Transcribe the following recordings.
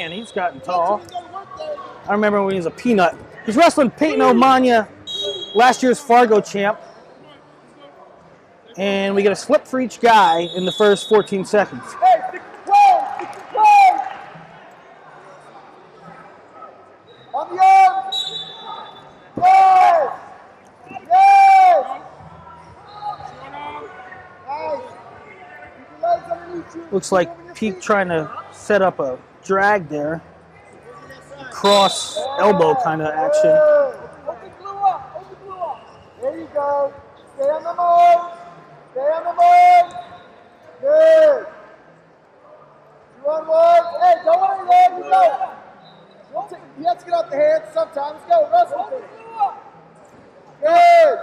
man, he's gotten tall. I remember when he was a peanut. He's wrestling Peyton Omania, last year's Fargo champ. And we get a slip for each guy in the first 14 seconds. Hey, stick to the play! Stick to the play! On the arms! Play! Yes! Nice! Keep your legs underneath you. Looks like Peak trying to set up a drag there. Cross elbow kind of action. Open glue up! Open glue up! There you go. Stay on the mark. Stay on the mark. Good. 2 on 1. Hey, don't worry there. You go. You have to get off the hands sometimes. Go. Wrestle with it. Good.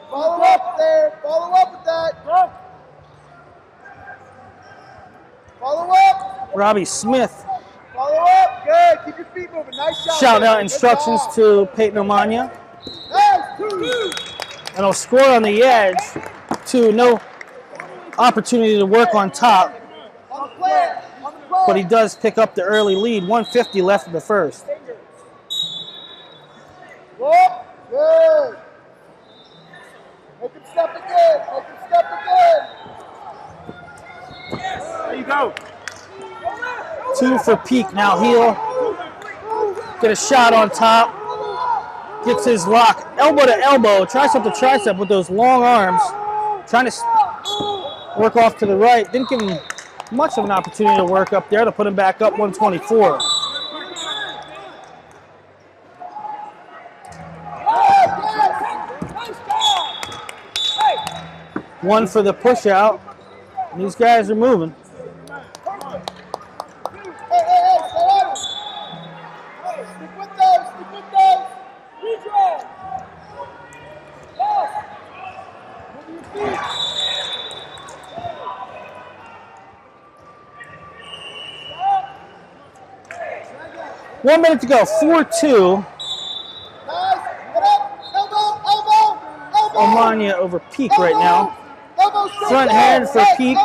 Follow up there. Follow up with that. Follow up. Robbie Smith. Follow up. Good. Keep your feet moving. Nice shot. Shout out instructions to Peyton Omania. And he'll score on the edge to no opportunity to work on top. But he does pick up the early lead. 150 left in the first. Good. Make him step again. Make him step again. There you go. 2 for Peak. Now he'll get a shot on top. Gets his lock. Elbow to elbow. Tricep to tricep with those long arms. Trying to work off to the right. Didn't give him much of an opportunity to work up there to put him back up 124. One for the push out. And these guys are moving. Stick with those. Stick with those. Redraw. Yes. Move your feet. 1 minute to go. 4-2. Omania over Peak right now. Front hand for Peak.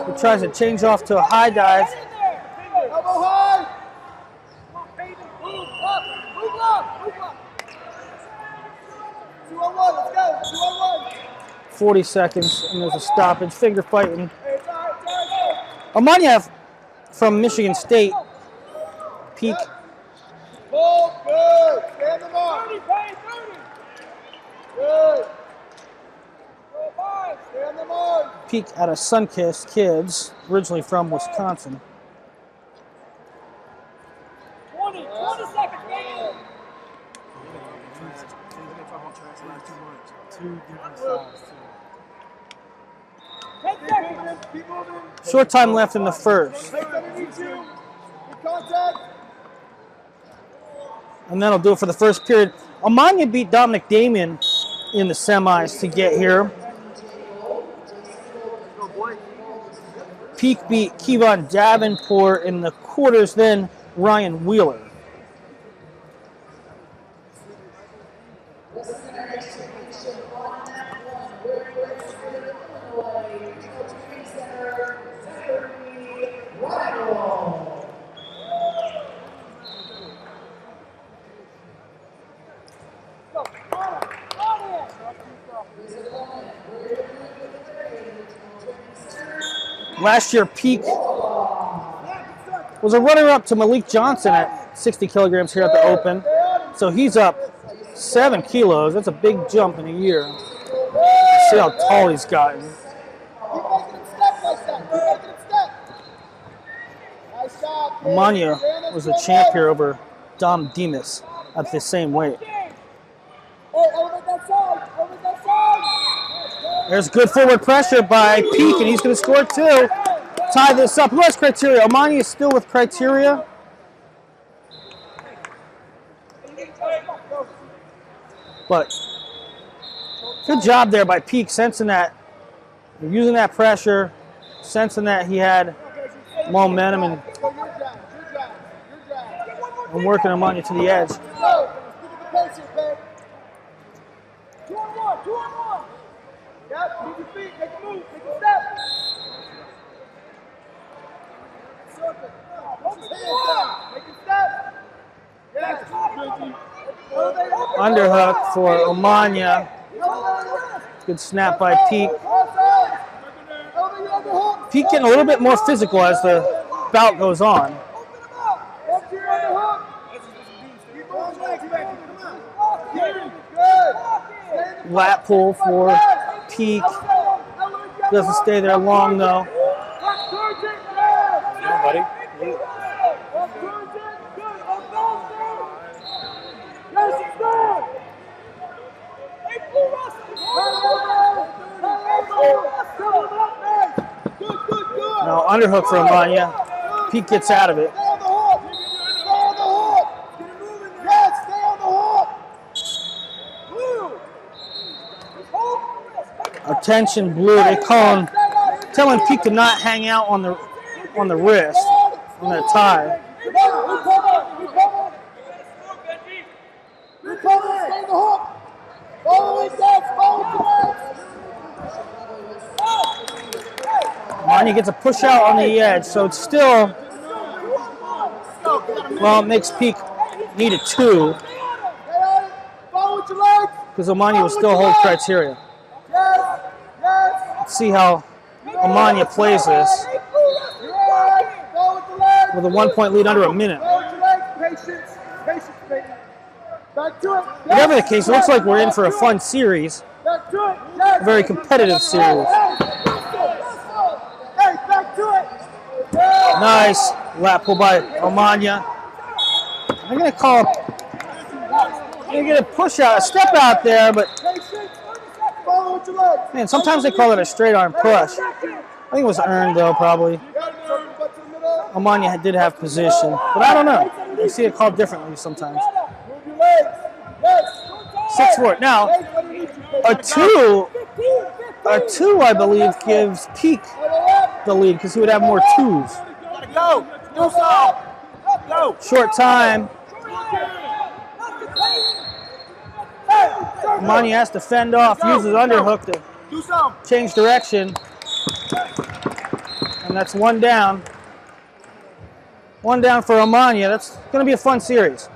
He tries to change off to a high dive. Elbow high. 2 on 1. Let's go. 2 on 1. 40 seconds, and there's a stoppage. Finger fighting. Omania from Michigan State. Peak. Hold good. Stand them up. Good. Stand them on. Peak out of Sunkist Kids, originally from Wisconsin. 20 seconds, man. Keep moving. Short time left in the first. Legs underneath you. Good contact. And that'll do it for the first period. Omania beat Dominic Damien in the semis to get here. Peak beat Kevon Davenport in the quarters, then Ryan Wheeler. Last year, Peak was a runner-up to Malik Johnson at 60 kilograms here at the Open. So he's up 7 kilos. That's a big jump in a year. See how tall he's gotten. Omania was the champ here over Dom Demas at the same weight. There's good forward pressure by Peak, and he's going to score 2. Tie this up. Who has criteria? Omania is still with criteria. But good job there by Peak, sensing that, using that pressure, sensing that he had momentum, and working Omania to the edge. 2 on 1. Yep, move your feet, make a move, make a step. Circle. Underhook for Omania. Good snap by Peak. Peak getting a little bit more physical as the bout goes on. Lat pull for Peak. Doesn't stay there long though. Yeah, buddy. Now underhook for Omania. Peak gets out of it. Attention blue. They telling Peak to not hang out on the wrist, on that tie. Omania gets a push out on the edge, so it's still, well, it makes Peak need a 2 because Omania will still hold criteria. Let's see how Omania plays this with a 1-point lead under a minute. Whatever the case, it looks like we're in for a fun series, a very competitive series. Nice lap pull by Omania. I'm going to get a push out, a step out there, but man, sometimes they call it a straight arm push. I think it was earned though, probably. Omania did have position, but I don't know. I see it called differently sometimes. 6-4. Now, a 2, I believe, gives Peak the lead because he would have more 2s. Go! Go! Short time. Omania has to fend off, uses underhook to change direction. And that's 1 down. 1 down for Omania. That's going to be a fun series.